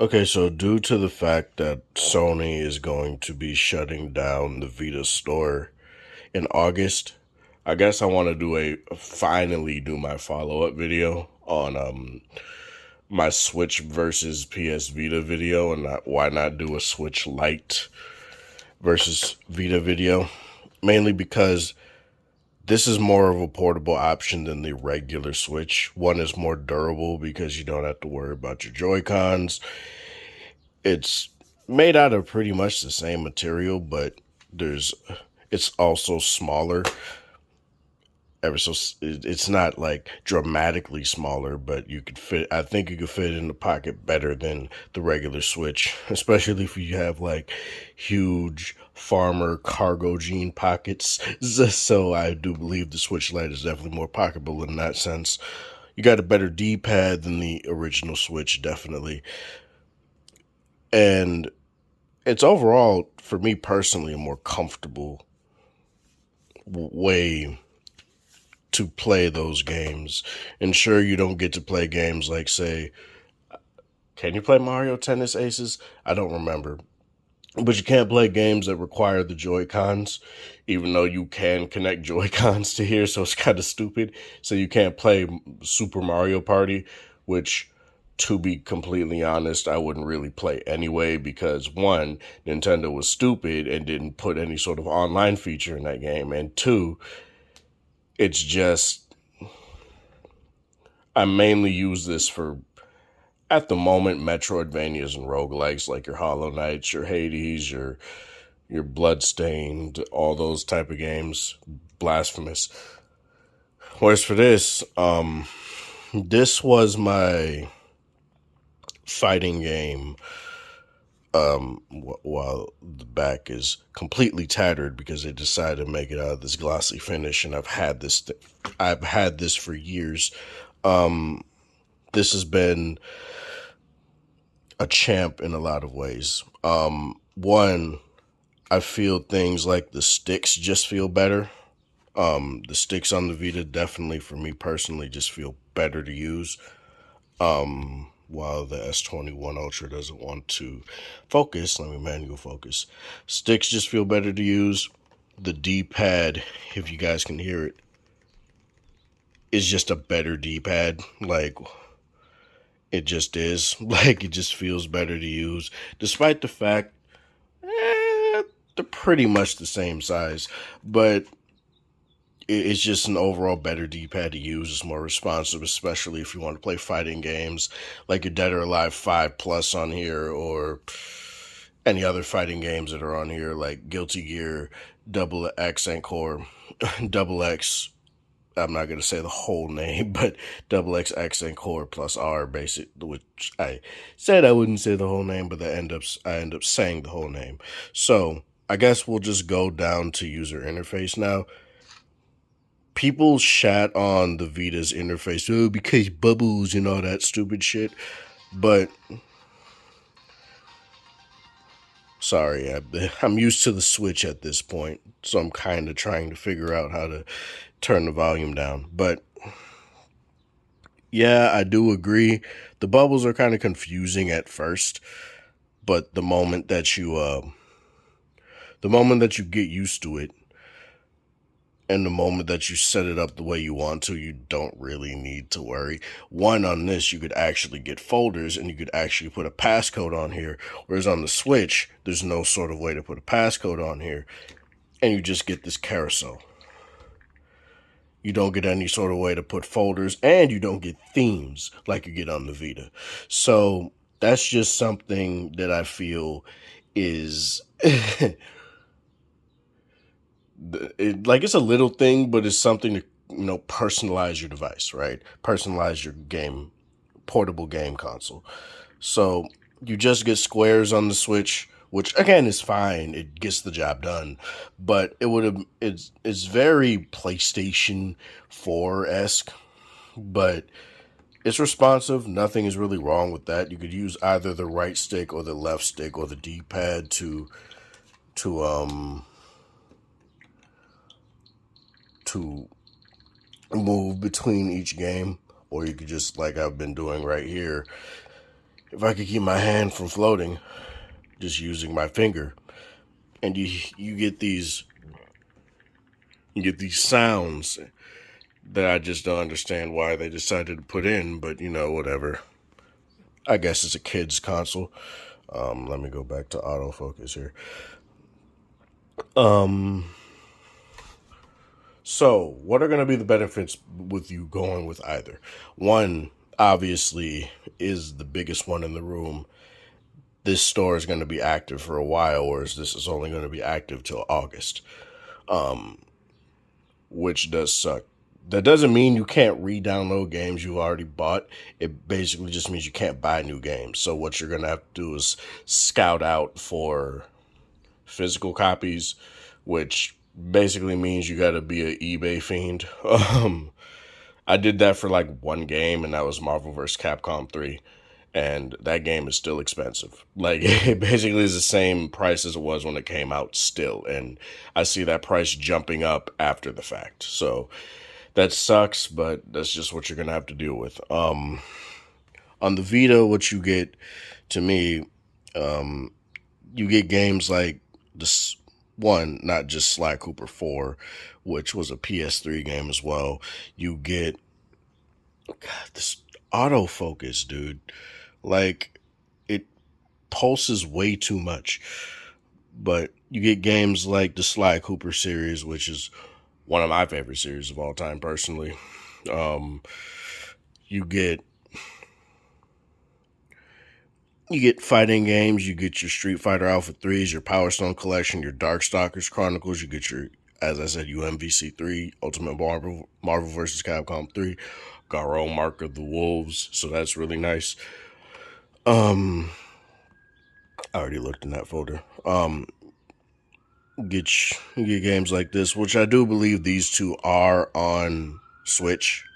Okay, so due to the fact that Sony is going to be shutting down the Vita store in August, I guess I want to finally do my follow-up video on my Switch versus PS Vita video, and why not do a Switch Lite versus Vita video? Mainly because this is more of a portable option than the regular Switch. One is more durable because you don't have to worry about your Joy-Cons. It's made out of pretty much the same material, but there's it's also smaller. It's not like dramatically smaller, but you could fit. I think you could fit it in the pocket better than the regular Switch, especially if you have like huge farmer cargo jean pockets. So I do believe the Switch Lite is definitely more pocketable in that sense. You got a better D-pad than the original Switch, definitely, and it's overall, for me personally, a more comfortable way to play those games. And sure, you don't get to play games like, say, can you play Mario Tennis Aces? I don't remember. But you can't play games that require the Joy-Cons, even though you can connect Joy-Cons to here, so it's kind of stupid. So you can't play Super Mario Party, which, to be completely honest, I wouldn't really play anyway because, one, Nintendo was stupid and didn't put any sort of online feature in that game, and two, it's just, I mainly use this for, at the moment, Metroidvanias and roguelikes like your Hollow Knights, your Hades, your Bloodstained, all those type of games. Blasphemous. Whereas for this was my fighting game. While the back is completely tattered because they decided to make it out of this glossy finish, and I've had this for years. This has been a champ in a lot of ways. One, I feel things like the sticks just feel better. The sticks on the Vita definitely, for me personally, just feel better to use. While the S21 Ultra doesn't want to focus, let me manual focus. Sticks just feel better to use. The D-pad, if you guys can hear it, is just a better D-pad. Like, it just is. Like, it just feels better to use. Despite the fact, they're pretty much the same size. But it's just an overall better D-pad to use. It's more responsive, especially if you want to play fighting games like your Dead or Alive 5 Plus on here, or any other fighting games that are on here like Guilty Gear, Double X Encore, Double X. I'm not going to say the whole name, but Double X Encore plus R, basic, which I said I wouldn't say the whole name, but I end up saying the whole name. So I guess we'll just go down to user interface now. People shat on the Vita's interface, oh, because bubbles and all that stupid shit. But sorry, I'm used to the Switch at this point, so I'm kind of trying to figure out how to turn the volume down. But yeah, I do agree. The bubbles are kind of confusing at first, but the moment that you get used to it, and the moment that you set it up the way you want to, you don't really need to worry. One, on this, you could actually get folders and you could actually put a passcode on here. Whereas on the Switch, there's no sort of way to put a passcode on here. And you just get this carousel. You don't get any sort of way to put folders, and you don't get themes like you get on the Vita. So that's just something that I feel is it's a little thing, but it's something to, personalize your device, right? Personalize your portable game console. So you just get squares on the Switch, which again is fine. It gets the job done, but it's very PlayStation 4-esque, but it's responsive. Nothing is really wrong with that. You could use either the right stick or the left stick or the D-pad to to move between each game, or you could just, like I've been doing right here, if I could keep my hand from floating, just using my finger, and you get these sounds that I just don't understand why they decided to put in, but whatever. I guess it's a kid's console. Let me go back to autofocus here. So, what are going to be the benefits with you going with either? One, obviously, is the biggest one in the room. This store is going to be active for a while, whereas this is only going to be active till August, which does suck. That doesn't mean you can't re-download games you already bought. It basically just means you can't buy new games. So what you're going to have to do is scout out for physical copies, which basically means you got to be an eBay fiend. I did that for like one game, and that was Marvel vs. Capcom 3. And that game is still expensive. Like, it basically is the same price as it was when it came out still. And I see that price jumping up after the fact. So that sucks, but that's just what you're going to have to deal with. On the Vita, what you get, to me, you get games like this one, not just Sly Cooper 4, which was a PS3 game as well. You get, God, this autofocus, dude. Like, it pulses way too much. But you get games like the Sly Cooper series, which is one of my favorite series of all time, personally. You get fighting games. You get your Street Fighter Alpha 3s, your Power Stone Collection, your Darkstalkers Chronicles. You get your, as I said, UMVC 3, Ultimate Marvel vs. Capcom 3, Garo Mark of the Wolves. So that's really nice. I already looked in that folder. You get games like this, which I do believe these two are on Switch.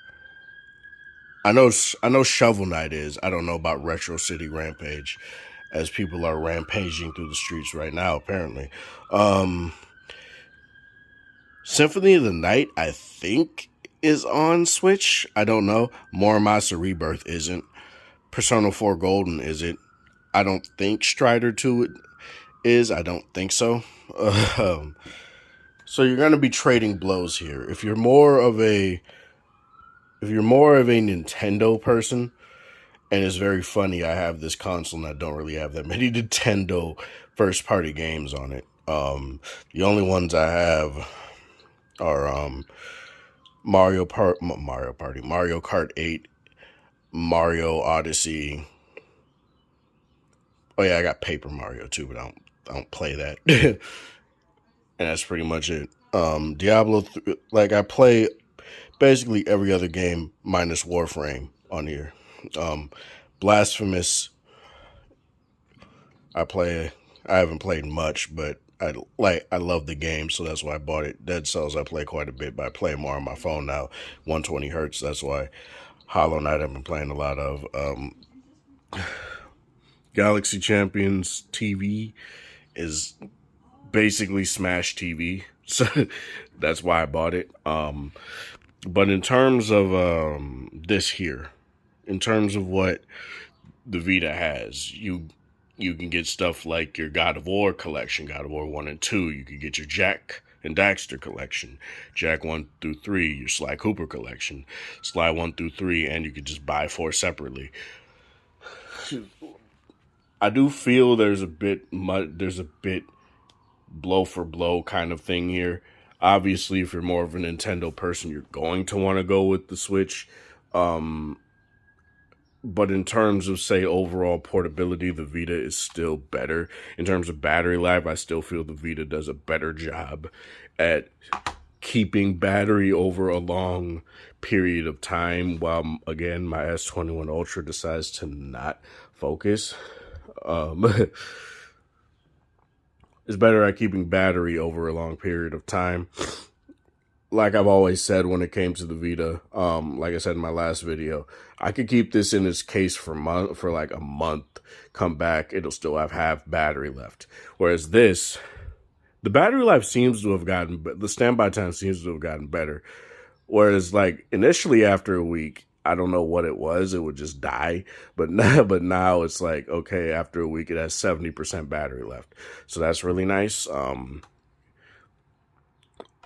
I know Shovel Knight is. I don't know about Retro City Rampage, as people are rampaging through the streets right now, apparently. Symphony of the Night, I think, is on Switch. I don't know. Muramasa Rebirth isn't. Persona 4 Golden isn't. I don't think Strider 2 is. I don't think so. So you're going to be trading blows here. If you're more of a Nintendo person, and it's very funny, I have this console and I don't really have that many Nintendo first party games on it. The only ones I have are Mario Kart 8, Mario Odyssey. Oh yeah, I got Paper Mario too, but I don't play that. And that's pretty much it. Diablo, like, I play basically every other game minus Warframe on here. Blasphemous, I haven't played much, but I love the game, so that's why I bought it. Dead Cells I play quite a bit, but I play more on my phone now, 120 hertz. That's why Hollow Knight I've been playing a lot of. Galaxy Champions TV is basically Smash TV, so that's why I bought it. But in terms of this here, in terms of what the Vita has, you can get stuff like your God of War collection, God of War 1 and 2. You can get your Jak and Daxter collection, Jak 1 through 3, your Sly Cooper collection, Sly 1 through 3, and you could just buy 4 separately. I do feel there's a bit blow for blow kind of thing here. Obviously, if you're more of a Nintendo person, you're going to want to go with the Switch. But in terms of, say, overall portability, the Vita is still better. In terms of battery life, I still feel the Vita does a better job at keeping battery over a long period of time, while, again, my S21 Ultra decides to not focus. It's better at keeping battery over a long period of time. Like I've always said when it came to the Vita, like I said in my last video, I could keep this in its case for like a month, come back, it'll still have half battery left. Whereas this, the battery life seems to have gotten, the standby time seems to have gotten better. Whereas, like, initially after a week, I don't know what it was. It would just die. But now it's like, okay, after a week, it has 70% battery left. So that's really nice.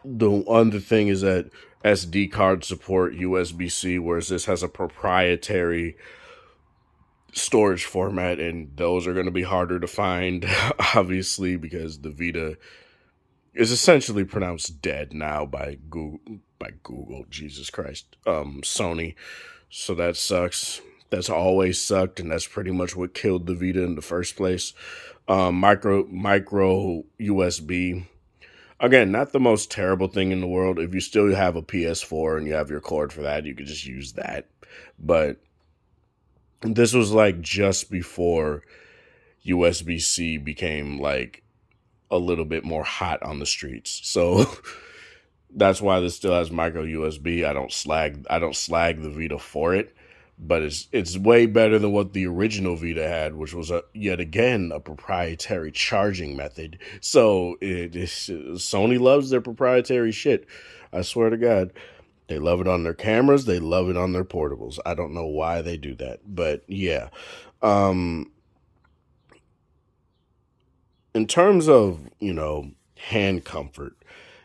The other thing is that SD card support USB-C, whereas this has a proprietary storage format, and those are going to be harder to find, obviously, because the Vita is essentially pronounced dead now by Google. By Google, Jesus Christ, Sony. So that sucks. That's always sucked, and that's pretty much what killed the Vita in the first place. Micro USB. Again, not the most terrible thing in the world. If you still have a PS4 and you have your cord for that, you could just use that. But this was like just before USB-C became like a little bit more hot on the streets. So that's why this still has micro USB. I don't slag the Vita for it, but it's way better than what the original Vita had, which was yet again a proprietary charging method. So Sony loves their proprietary shit. I swear to God. They love it on their cameras. They love it on their portables. I don't know why they do that, but yeah. Um, in terms of, hand comfort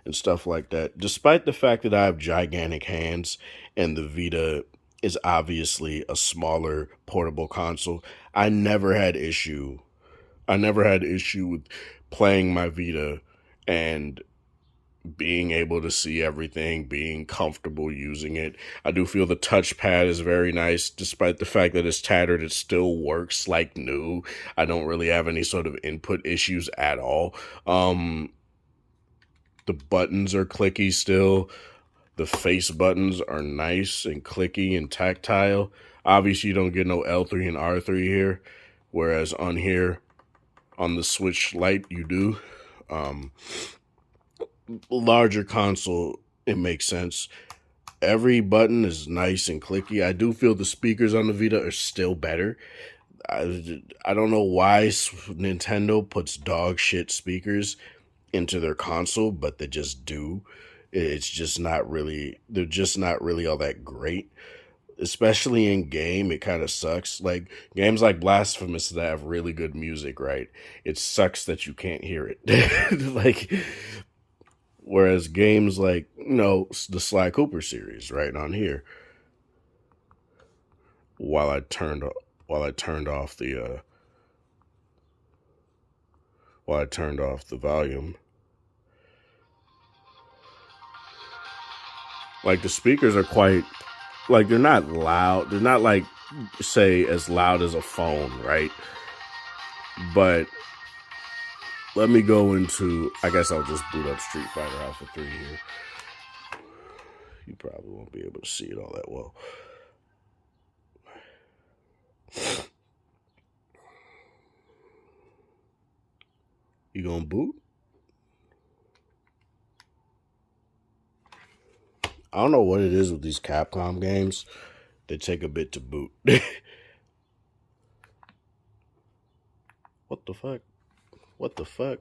and stuff like that, despite the fact that I have gigantic hands and the Vita is obviously a smaller portable console, I never had issue. I never had issue with playing my Vita and being able to see everything, being comfortable using it. I do feel the touchpad is very nice. Despite the fact that it's tattered, it still works like new. I don't really have any sort of input issues at all. The buttons are clicky still. The face buttons are nice and clicky and tactile. Obviously, you don't get no L3 and R3 here, whereas on here, on the Switch Lite, you do. Larger console, it makes sense. Every button is nice and clicky. I do feel the speakers on the Vita are still better. I don't know why Nintendo puts dog shit speakers into their console, but they just do. It's just not really, they're just not really all that great. Especially in game, it kind of sucks. Like games like Blasphemous that have really good music, right? It sucks that you can't hear it. Like, whereas games like, the Sly Cooper series, right on here, while I turned while I turned off the volume, like the speakers are quite, like they're not loud. They're not like, say, as loud as a phone, right? But let me go into, I guess I'll just boot up Street Fighter Alpha 3 here. You probably won't be able to see it all that well. You gonna boot? I don't know what it is with these Capcom games. They take a bit to boot. What the fuck? What the fuck?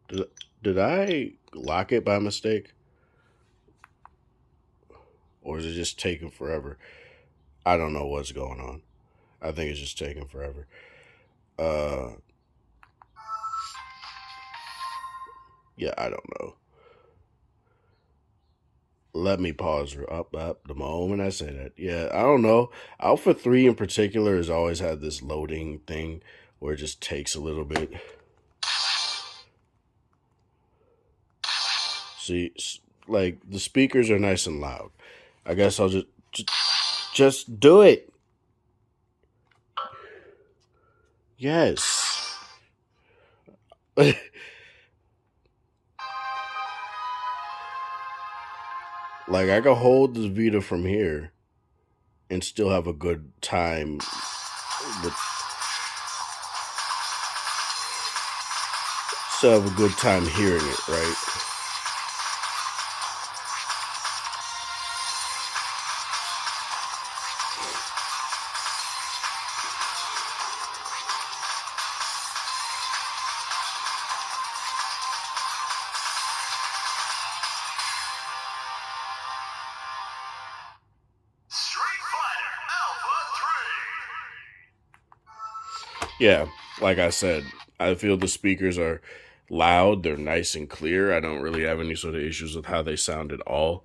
Did I lock it by mistake? Or is it just taking forever? I don't know what's going on. I think it's just taking forever. Yeah, I don't know. Let me pause up the moment I say that. Yeah, I don't know. Alpha 3 in particular has always had this loading thing where it just takes a little bit. See, like the speakers are nice and loud. I guess I'll just do it. Yes. Like I could hold the Vita from here and still have a good time with, still have a good time hearing it, right? Yeah, like I said, I feel the speakers are loud. They're nice and clear. I don't really have any sort of issues with how they sound at all.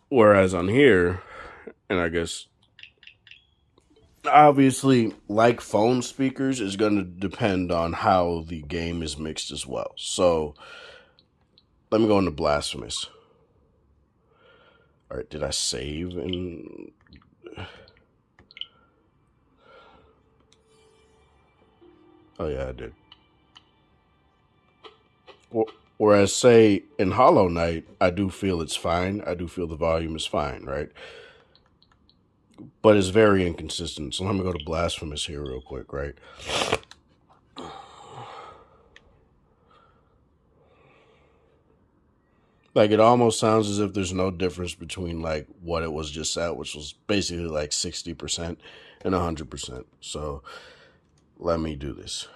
Whereas on here, and I guess obviously, like phone speakers, is going to depend on how the game is mixed as well. So let me go into Blasphemous. All right, did I save? And oh yeah, I did. Whereas, say in Hollow Knight, I do feel it's fine. I do feel the volume is fine, right? But it's very inconsistent. So let me go to Blasphemous here real quick, right? Like it almost sounds as if there's no difference between like what it was just at, which was basically like 60% and 100%. So let me do this.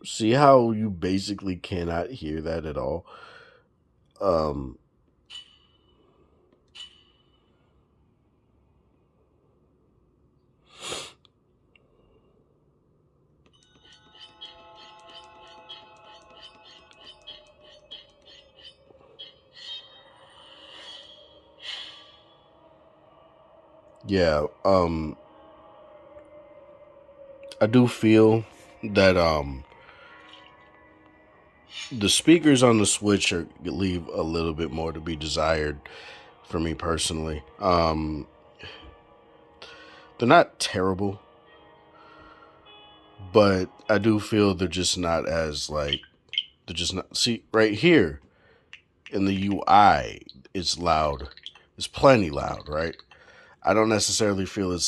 See how you basically cannot hear that at all? Um, yeah, I do feel that the speakers on the Switch leave a little bit more to be desired for me personally. They're not terrible, but I do feel they're just not as like they're just not. See right here in the UI, it's loud. It's plenty loud, right? I don't necessarily feel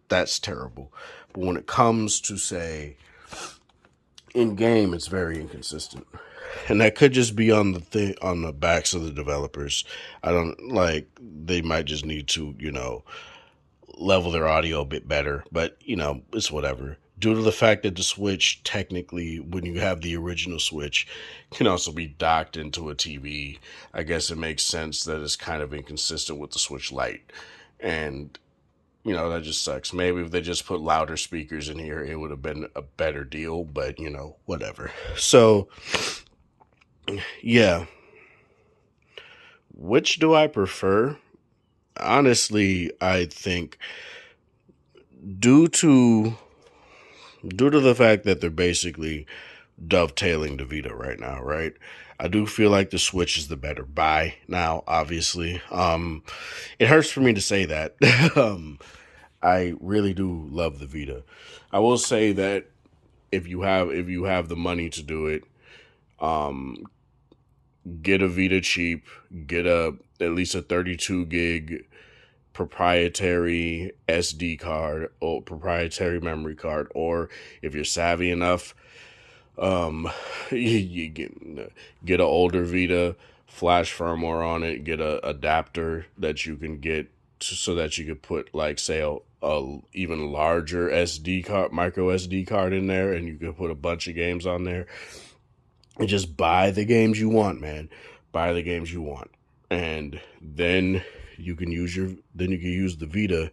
that's terrible, but when it comes to say in game, it's very inconsistent, and that could just be on on the backs of the developers. I don't like they might just need to level their audio a bit better, but it's whatever. Due to the fact that the Switch, technically, when you have the original Switch, can also be docked into a TV, I guess it makes sense that it's kind of inconsistent with the Switch Lite. And, that just sucks. Maybe if they just put louder speakers in here, it would have been a better deal, but, whatever. So, yeah. Which do I prefer? Honestly, I think due to the fact that they're basically dovetailing the Vita right now, right? I do feel like the Switch is the better buy now, obviously. It hurts for me to say that. I really do love the Vita. I will say that if you have the money to do it, um, get a Vita cheap, get at least a 32 gig proprietary SD card or proprietary memory card, or if you're savvy enough, you get an older Vita, flash firmware on it, get a adapter that you can get so that you could put like say a even larger SD card, micro SD card in there, and you could put a bunch of games on there and just buy the games you want, man. Buy the games you want, and then you can use the Vita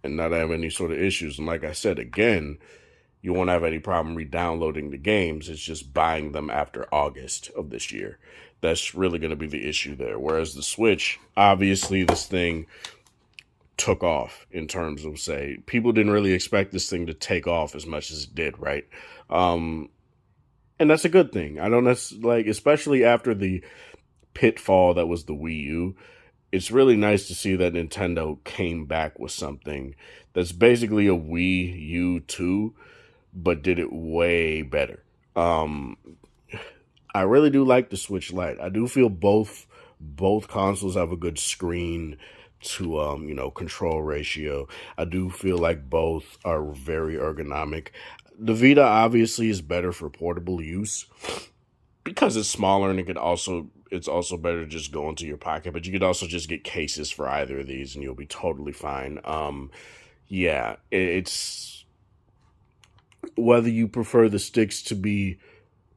and not have any sort of issues. And like I said again, you won't have any problem re-downloading the games. It's just buying them after August of this year. That's really going to be the issue there. Whereas the Switch, obviously, this thing took off in terms of, say, people didn't really expect this thing to take off as much as it did, right? And that's a good thing. I don't like, especially after the pitfall that was the Wii U. It's really nice to see that Nintendo came back with something that's basically a Wii U 2, but did it way better. I really do like the Switch Lite. I do feel both consoles have a good screen to control ratio. I do feel like both are very ergonomic. The Vita obviously is better for portable use because it's smaller, and it's also better to just go into your pocket, but you could also just get cases for either of these and you'll be totally fine. Yeah, it's Whether you prefer the sticks to be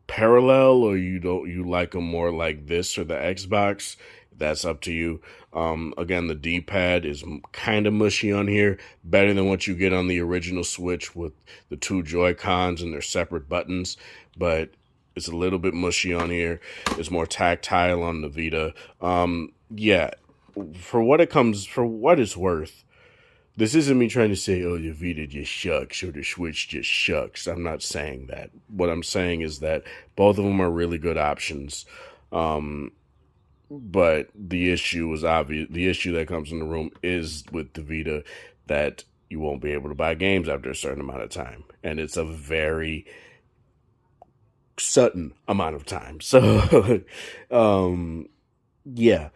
parallel or you like them more like this or the Xbox, that's up to you. Again, the D-pad is kind of mushy on here, better than what you get on the original Switch with the two Joy-Cons and their separate buttons, but it's a little bit mushy on here. It's more tactile on the Vita. Yeah, for what it's worth, this isn't me trying to say, oh, the Vita just shucks or the Switch just shucks. I'm not saying that. What I'm saying is that both of them are really good options. But the issue is obvious. The issue that comes in the room is with the Vita that you won't be able to buy games after a certain amount of time. And it's a very sudden amount of time. So, yeah.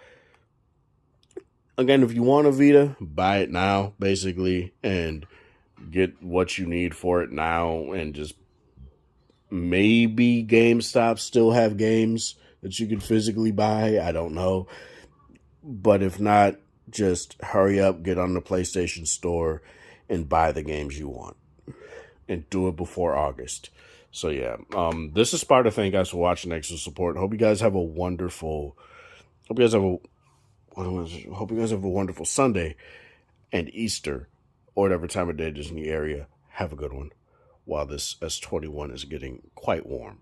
Again, if you want a Vita, buy it now, basically, and get what you need for it now, and just maybe GameStop still have games that you can physically buy. I don't know. But if not, just hurry up, get on the PlayStation Store, and buy the games you want. And do it before August. So yeah, this is Sparta. Thank you guys for watching. Thanks for support. Hope you guys have a wonderful. Hope you guys have a wonderful Sunday and Easter, or whatever time of day it is in the area. Have a good one. While this S21 is getting quite warm.